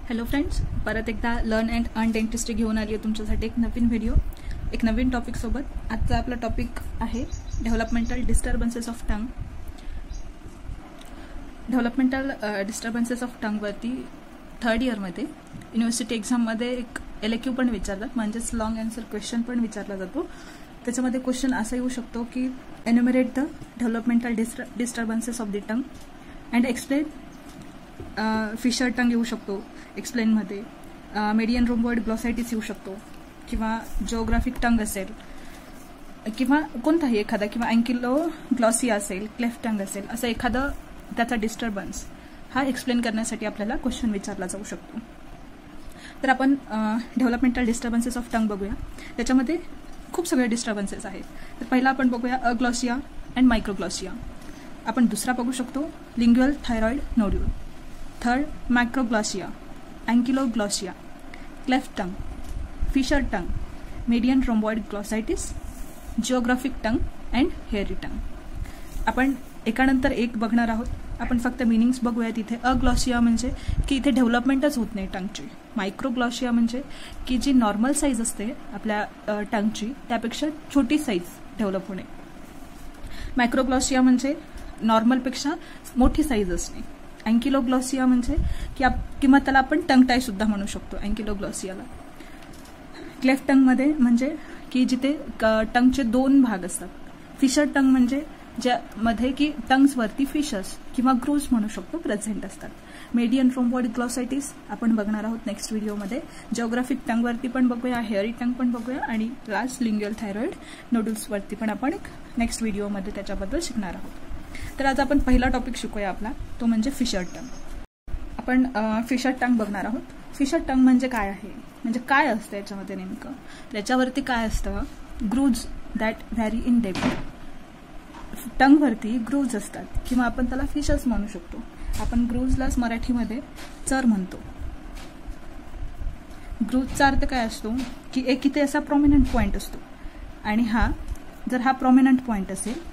Hello friends, परत एकदा learn and earn dentistry घेऊन आली आहे तुमच्यासाठी एक नवीन व्हिडिओ, एक नवीन टॉपिक सोबत। आजचा आपला टॉपिक आहे developmental disturbances of tongue. Developmental disturbances of टंगवरती थर्ड इयरमध्ये युनिव्हर्सिटी एक्झाममध्ये एक LAQ पण विचारतात, म्हणजेच लॉंग आन्सर क्वेश्चन पण विचारला जातो। त्याच्यामध्ये क्वेश्चन असा येऊ शकतो की enumerate the developmental disturbances of the tongue and explain fissure tongue येऊ शकतो एक्सप्लेनमध्ये, मेडियन रोम्बॉइड ग्लॉसायटिस येऊ शकतो, किंवा जिओग्राफिक टंग असेल, किंवा कोणताही एखादा, किंवा अँकिलो ग्लॉसिया असेल, क्लेफ्ट टंग असेल, असं एखादा त्याचा डिस्टर्बन्स हा एक्सप्लेन करण्यासाठी आपल्याला क्वेश्चन विचारला जाऊ शकतो। तर आपण डेव्हलपमेंटल डिस्टर्बन्सेस ऑफ टंग बघूया। त्याच्यामध्ये खूप सगळे डिस्टर्बन्सेस आहेत। तर पहिला आपण बघूया अग्लॉसिया अँड मायक्रोग्लॉसिया। आपण दुसरा बघू शकतो lingual thyroid nodule. Third microglossia, ankyloglossia, cleft tongue, fissure tongue, median rhomboid glossitis, geographic tongue and hairy tongue. आपण एकानंतर एक बघणार आहोत। आपण फक्त मिनिंग्स बघूया। तिथे अग्लॉसिया म्हणजे की इथे डेव्हलपमेंटच होत नाही टंगची। मायक्रोग्लॉसिया म्हणजे की जी नॉर्मल साईज असते आपल्या टंगची त्यापेक्षा छोटी साईज डेव्हलप होणे। मायक्रोग्लॉसिया म्हणजे नॉर्मलपेक्षा मोठी साईज असणे। अँकिलोग्लॉसिया म्हणजे की किंवा त्याला आपण टंग टाय सुद्धा म्हणू शकतो अँकिलोग्लॉसियाला। क्लेफ्ट टंग मध्ये म्हणजे की जिथे टंगचे दोन भाग असतात। फिशर टंग म्हणजे ज्यामध्ये की टंग्सवरती फिशर्स किंवा ग्रूव्ज म्हणू शकतो प्रेझेंट असतात। मेडियन रोम्बॉइड ग्लॉसायटिस आपण बघणार आहोत नेक्स्ट व्हिडिओमध्ये। जिओग्राफिक टंगवरती पण बघूया, हेअरी टंग पण बघूया, आणि लास्ट लिंग्युअल थायरॉइड नोड्यूल्सवरती पण आपण नेक्स्ट व्हिडिओमध्ये त्याच्याबद्दल शिकणार आहोत। तर आज आपण पहिला टॉपिक शिकूया आपला, तो म्हणजे फिशर टंग। आपण फिशर टंग बघणार आहोत। फिशर टंग म्हणजे काय आहे, म्हणजे काय असतं याच्यामध्ये नेमकं, त्याच्यावरती काय असतं, ग्रूव्ज दॅट व्हॅरी इन डेप्थ। टंगवरती ग्रूव्ज असतात, किंवा आपण त्याला फिशर्स म्हणू शकतो। आपण ग्रूव्जलाच मराठीमध्ये चर म्हणतो। ग्रूव्जचा अर्थ काय असतो की एक इथे असा प्रॉमिनंट पॉइंट असतो, आणि जर हा प्रॉमिनंट पॉइंट असेल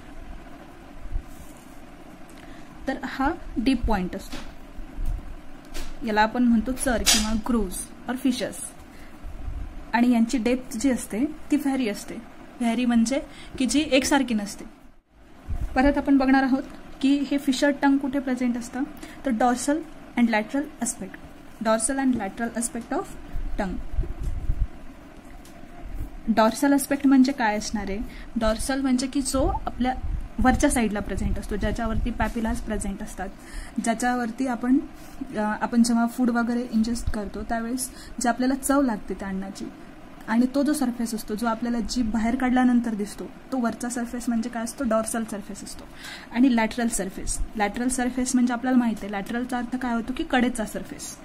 तर हा डीप पॉइंट असतो। याला आपण म्हणतो चर किंवा ग्रूव्ज और फिशर्स। आणि यांची डेप्थ जी असते ती व्हॅरी असते। व्हॅरी म्हणजे की जी एकसारखी नसते। परत आपण बघणार आहोत की हे फिशर टंग कुठे प्रेझेंट असतं, तर dorsal and lateral aspect, dorsal and lateral aspect of tongue. Dorsal aspect म्हणजे काय असणार आहे, डॉर्सल म्हणजे की जो आपल्या वरच्या साईडला प्रेझेंट असतो, ज्याच्यावरती पॅपिलास प्रेझेंट असतात, ज्याच्यावरती आपण जेव्हा फूड वगैरे इंजेस्ट करतो त्यावेळेस जे आपल्याला चव लागते त्या अन्नाची, आणि तो जो सरफेस असतो जो आपल्याला जीभ बाहेर काढल्यानंतर दिसतो, तो वरचा सरफेस म्हणजे काय असतो, डॉर्सल सरफेस असतो। आणि लॅटरल सरफेस, लॅटरल सरफेस म्हणजे आपल्याला माहिती आहे लॅटरलचा अर्थ काय होतो की कडेचा सरफेस।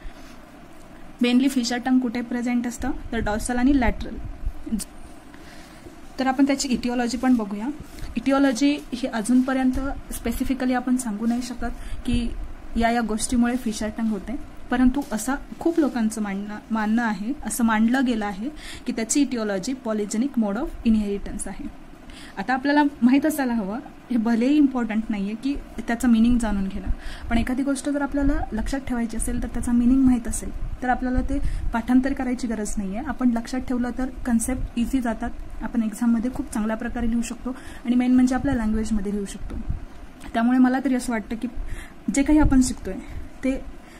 मेनली फिशर टंग कुठे प्रेझेंट असतं, तर डॉर्सल आणि लॅटरल। तर आपण त्याची इटिओलॉजी पण बघूया। इटिओलॉजी ही अजूनपर्यंत स्पेसिफिकली आपण सांगू नाही शकत की या गोष्टीमुळे फिशर टंग होते, परंतु असा खूप लोकांचं मानणं आहे, असं मानलं गेलं आहे की त्याची इटिओलॉजी पॉलिजेनिक मोड ऑफ इनहेरिटन्स आहे। आता आपल्याला माहीत असायला हवं, हे भलेही इम्पॉर्टंट नाहीये की त्याचं मिनिंग जाणून घेणं, पण एखादी गोष्ट जर आपल्याला लक्षात ठेवायची असेल तर त्याचा मिनिंग माहीत असेल तर आपल्याला ते पाठांतर करायची गरज नाहीये। आपण लक्षात ठेवलं तर कन्सेप्ट इझी जातात, आपण एक्झाममध्ये खूप चांगल्या प्रकारे लिहू शकतो, आणि मेन म्हणजे आपल्या लँग्वेजमध्ये लिहू शकतो। त्यामुळे मला तरी असं वाटतं की जे काही आपण शिकतोय ते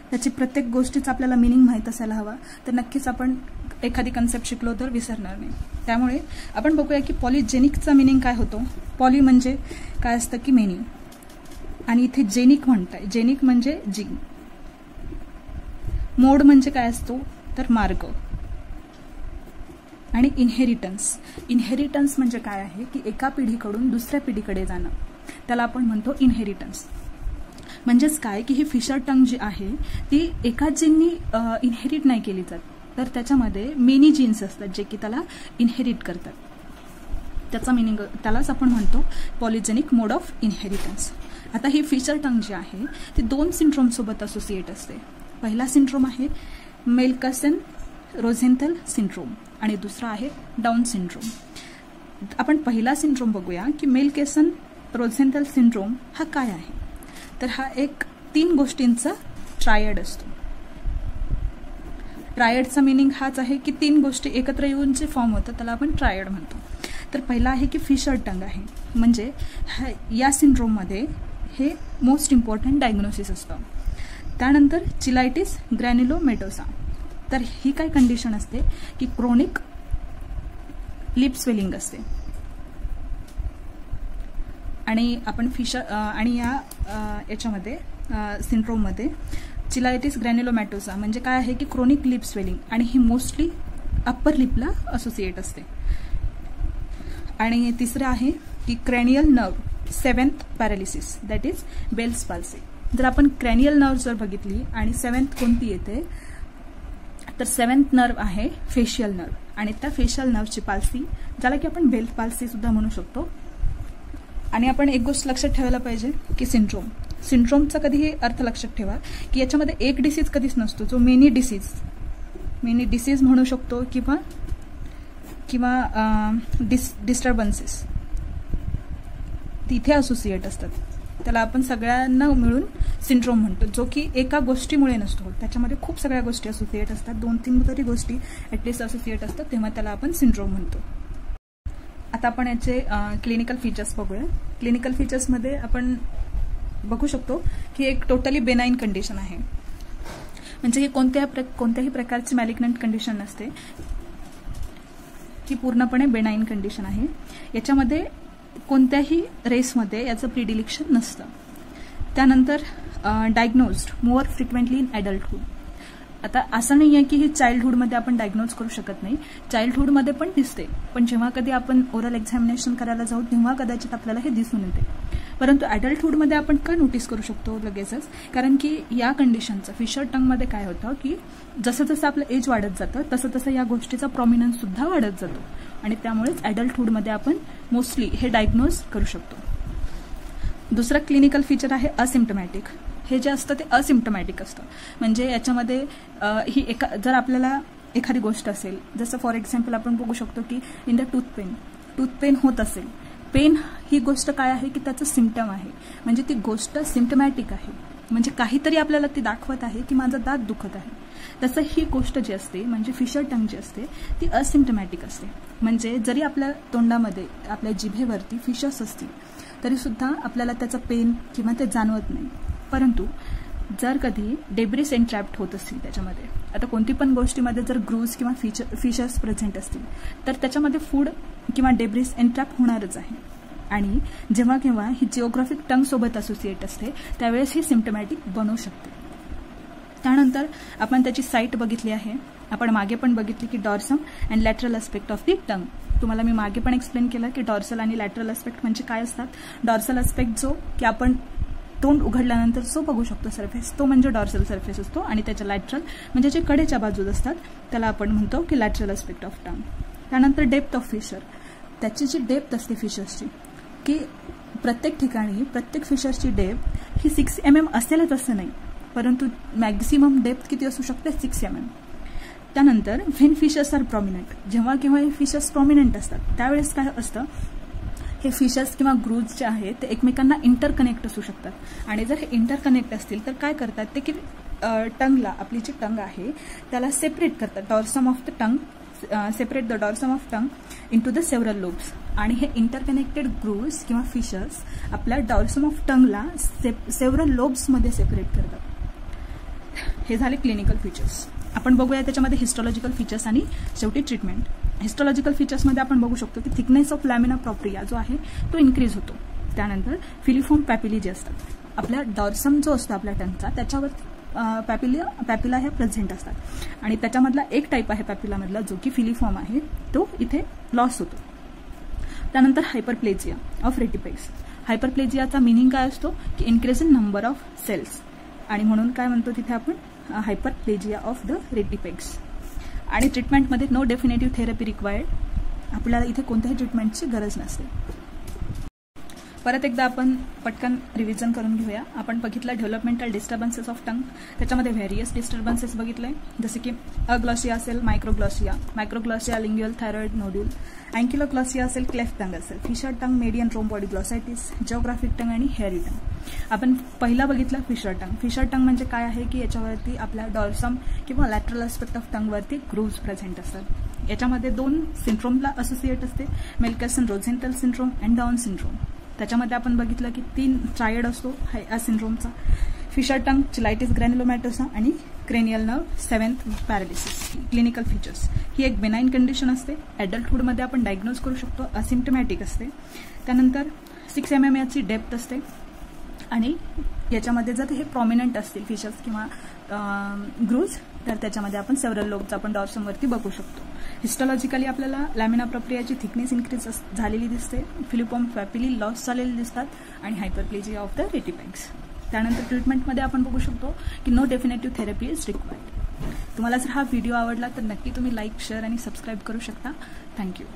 त्याची प्रत्येक गोष्टीचा आपल्याला मिनिंग माहीत असायला हवा, तर नक्कीच आपण एखादी कन्सेप्ट शिकलो तर विसरणार नाही। त्यामुळे आपण बघूया की पॉलिजेनिकचा मिनिंग काय होतो। पॉली म्हणजे काय असतं की मेनी, आणि इथे जेनिक म्हणताय, जेनिक म्हणजे जीन। मोड म्हणजे काय असतो, तर मार्ग। आणि इनहेरिटन्स, इनहेरिटन्स म्हणजे काय आहे की एका पिढीकडून दुसऱ्या पिढीकडे जाणं, त्याला आपण म्हणतो इनहेरिटन्स। म्हणजेच काय की ही फिशर टंग जी आहे ती एकाच जीननी इनहेरिट नाही केली जात, तर त्याच्यामध्ये मेनी जीन्स असतात जे की त्याला इनहेरिट करतात। त्याचा मिनिंग त्यालाच आपण म्हणतो पॉलिजेनिक मोड ऑफ इनहेरिटन्स। आता ही फिशर टंग जी आहे ती दोन सिंड्रोम सोबत असोसिएट असते। पहिला सिंड्रोम आहे मेलकसन रोझेंथल सिंड्रोम, आणि दुसरा आहे डाऊन सिंड्रोम। आपण पहिला सिंड्रोम बघूया की मेलकसन रोझेंथल सिंड्रोम हा काय आहे, तर हा एक 3 गोष्टींचा ट्रायड असतो। ट्रायडचा मिनिंग हाच आहे की 3 गोष्टी एकत्र येऊन जे फॉर्म होतं त्याला आपण ट्रायड म्हणतो. तर पहिला आहे की फिशर टंग आहे, म्हणजे या सिंड्रोममध्ये हे मोस्ट इम्पॉर्टंट डायग्नोसिस असतं. त्यानंतर चिलायटिस ग्रॅन्युलोमेटोसा. तर ही काय कंडिशन असते की क्रोनिक लिप स्वेलिंग असते आणि आपण फिशर आणि याच्यामध्ये सिंड्रोममध्ये चिलायटिस ग्रॅन्युलोमॅटोसा म्हणजे काय आहे की क्रोनिक लिप स्वेलिंग, आणि ही मोस्टली अप्पर लिपला असोसिएट असते. आणि तिसरं आहे की cranial nerve 7th paralysis, that is Bell's palsy. जर आपण क्रॅनियल नर्व जर बघितली आणि 7th कोणती येते, तर 7th नर्व आहे फेशियल नर्व, आणि त्या फेशियल नर्वची पाल्सी, ज्याला की आपण बेल्स पाल्सी सुद्धा म्हणू शकतो. आणि आपण एक गोष्ट लक्षात ठेवायला पाहिजे की सिंड्रोमचा कधीही अर्थ लक्षात ठेवा की याच्यामध्ये एक डिसीज कधीच नसतो, जो मेनी डिसीज म्हणू शकतो किंवा डिस्टर्बन्सेस तिथे असोसिएट असतात. त्याला आपण सगळ्यांना मिळून सिंड्रोम म्हणतो, जो की एका गोष्टीमुळे नसतो. त्याच्यामध्ये खूप सगळ्या गोष्टी असोसिएट असतात, 2-3 तरी गोष्टी ॲटलिस्ट असोसिएट असतात, तेव्हा त्याला आपण सिंड्रोम म्हणतो. आता आपण याचे क्लिनिकल फीचर्स बघूया. क्लिनिकल फीचर्समध्ये आपण बघू शकतो की एक टोटली बेनाईन कंडिशन आहे, म्हणजे ही कोणत्याही प्रकारची मॅलिग्नंट कंडिशन नसते, ही पूर्णपणे बेनाईन कंडिशन आहे. याच्यामध्ये कोणत्याही रेसमध्ये याचं प्रिडिलिक्शन नसतं. त्यानंतर डायग्नोज्ड मोर फ्रिक्वेंटली इन ॲडल्टहूड. आता असं नाही आहे की ही चाइल्डहूडमध्ये आपण डायग्नोज करू शकत नाही, चाइल्डहूडमध्ये पण दिसते, पण जेव्हा कधी आपण ओरल एक्झामिनेशन करायला जाऊ तेव्हा कदाचित आपल्याला हे दिसून येते. परंतु ॲडल्टहूडमध्ये आपण का नोटीस करू शकतो लगेचच, कारण की या कंडिशनचं फिशर टंगमध्ये काय होतं की जसं जसं आपलं एज वाढत जातं तसं तसं या गोष्टीचा प्रॉमिनन्स सुद्धा वाढत जातो, आणि त्यामुळेच ॲडल्टहूडमध्ये आपण मोस्टली हे डायग्नोज करू शकतो. दुसरं क्लिनिकल फीचर आहे असिम्प्टमॅटिक. हे जे असतं ते असिम्प्टमॅटिक असतं, म्हणजे याच्यामध्ये जर आपल्याला एखादी गोष्ट असेल, जसं फॉर एक्झाम्पल आपण बघू शकतो की इन द टूथ पेन होत असेल. पेन ही गोष्ट काय आहे की त्याचं सिम्पटम आहे, म्हणजे ती गोष्ट सिम्प्टमॅटिक आहे, म्हणजे काहीतरी आपल्याला ती दाखवत आहे की माझा दात दुखत आहे. तसं ही गोष्ट जी असते म्हणजे फिशर टंग जी असते ती असिम्प्टमॅटिक असते, म्हणजे जरी आपल्या तोंडामध्ये आपल्या जिभेवरती फिशर्स असतील तरी सुद्धा आपल्याला त्याचं पेन किंवा ते जाणवत नाही. परंतु जर कधी डेब्रिस एन्ट्रॅप्ट होत असतील त्याच्यामध्ये, आता कोणती पण गोष्टीमध्ये जर ग्रूज किंवा फिशर्स प्रेझेंट असतील तर त्याच्यामध्ये फूड किंवा डेब्रिस एन्ट्रॅप होणारच आहे, आणि जेव्हा केव्हा ही जिओग्राफिक टंग सोबत असोसिएट असते त्यावेळेस ही सिम्प्टमॅटिक बनू शकते. त्यानंतर आपण त्याची साईट बघितली आहे, आपण मागे पण बघितली की dorsum and lateral aspect of the tongue. तुम्हाला मी मागे पण एक्सप्लेन केलं की डॉर्सल आणि लॅटरल अस्पेक्ट म्हणजे काय असतात. डॉर्सल अस्पेक्ट जो की आपण तोंड उघडल्यानंतर जो बघू शकतो सरफेस, तो म्हणजे डॉर्सल सरफेस असतो, आणि त्याच्या लॅटरल म्हणजे जे कडेच्या बाजूस असतात त्याला आपण म्हणतो की लॅटरल अस्पेक्ट ऑफ टंग. त्यानंतर डेप्थ ऑफ फिशर. त्याची जी डेप्थ असते फिशर्सची की प्रत्येक ठिकाणी प्रत्येक फिशर्सची डेप्थ ही 6 mm असेलच असं नाही, परंतु मॅक्झिमम डेप्थ किती असू शकते 6 mm. त्यानंतर व्हेन फिशर्स आर प्रॉमिनंट. जेव्हा केव्हा हे फिशर्स प्रॉमिनंट असतात त्यावेळेस काय असतं, हे फिशर्स किंवा ग्रूज जे आहेत ते एकमेकांना इंटरकनेक्ट असू शकतात, आणि जर हे इंटरकनेक्ट असतील तर काय करतात ते की टंगला, आपली जी टंग आहे त्याला सेपरेट करतात. Dorsum of the tongue separate the dorsum of tongue into the several lobes, आणि हे इंटरकनेक्टेड ग्रूज किंवा फिशर्स आपल्या dorsum of Tangla several लोब्समध्ये separate करतात. हे झाले क्लिनिकल फीचर्स. आपण बघूया त्याच्यामध्ये हिस्टॉलॉजिकल फीचर्स आणि शेवटी ट्रीटमेंट. हिस्टॉलॉजिकल फीचर्समध्ये आपण बघू शकतो की थिकनेस ऑफ लॅमिना प्रॉप्रिया जो आहे तो इन्क्रीज होतो. त्यानंतर फिलिफॉर्म पॅपिली जे असतात, आपल्या डॉर्सम जो असतो आपल्या टंगचा त्याच्यावर पॅपिला ह्या प्रेझेंट असतात, आणि त्याच्यामधला एक टाईप आहे पॅपिलामधला जो की फिलिफॉर्म आहे तो इथे लॉस होतो. त्यानंतर हायपरप्लेजिया ऑफ रेटिपेक्स. हायपरप्लेजियाचा मिनिंग काय असतो की increase in number of sales, आणि म्हणून काय म्हणतो तिथे आपण हायपरप्लेजिया ऑफ द रेटिपेक्स. आणि ट्रीटमेंटमध्ये नो डेफिनेटिव्ह थेरपी रिक्वायर्ड. आपल्याला इथे कोणत्याही ट्रीटमेंटची गरज नसते. परत एकदा आपण पटकन रिव्हिजन करून घेऊया. आपण बघितलं डेव्हलपमेंटल डिस्टर्बन्सेस ऑफ टंग, त्याच्यामध्ये व्हेरियस डिस्टर्बन्सेस बघितले, जसे की अग्लॉसिया असेल, मायक्रोग्लॉसिया लिंग्युअल थायरॉइड नोड्यूल, अँकिलोग्लॉसिया असेल, क्लेफ्ट टंग असेल, फिशर टंग, मेडियन रोम्बॉडी ग्लॉसायटिस, जिओग्राफिक टंग आणि हेअरी टंग. आपण पहिला बघितलं फिशर टंग. फिशर टंग म्हणजे काय आहे की याच्यावरती आपल्या डॉर्सम किंवा लॅटरल एस्पेक्ट ऑफ टंगवरती ग्रूव्ज प्रेझेंट असतात. याच्यामध्ये 2 सिंड्रोमला असोसिएट असते, मेल्केसन रोझेंटल सिंड्रोम अँड डाऊन सिंड्रोम. त्याच्यामध्ये आपण बघितलं की 3 ट्रायड असतो या सिंड्रोमचा. फिशर टंग, चिलायटिस ग्रॅन्युलोमॅटोसा आणि cranial nerve 7th paralysis. Clinical features, ही एक बेनाईन कंडिशन असते. ॲडल्टहूडमध्ये आपण डायग्नोज करू शकतो, असिम्प्टमॅटिक असते. त्यानंतर 6 mm याची डेप्थ असते आणि याच्यामध्ये जर हे प्रॉमिनंट असतील फिशर्स किंवा ग्रूज तर त्याच्यामध्ये आपण सेव्हरल लोब्स आपण डॉर्समवरती बघू शकतो. हिस्टॉलॉजिकली आपल्याला लॅमिना प्रोप्रियाची थिकनेस इन्क्रीज झालेली दिसते, फिलिपॉम पॅपिली लॉस झालेले दिसतात आणि हायपरप्लेजिया ऑफ द रेटिपॅक्स. त्यानंतर ट्रीटमेंटमध्ये आपण बघू शकतो की no definitive therapy is required. तुम्हाला जर हा व्हिडिओ आवडला तर नक्की तुम्ही लाईक, शेअर आणि सबस्क्राईब करू शकता. थँक्यू.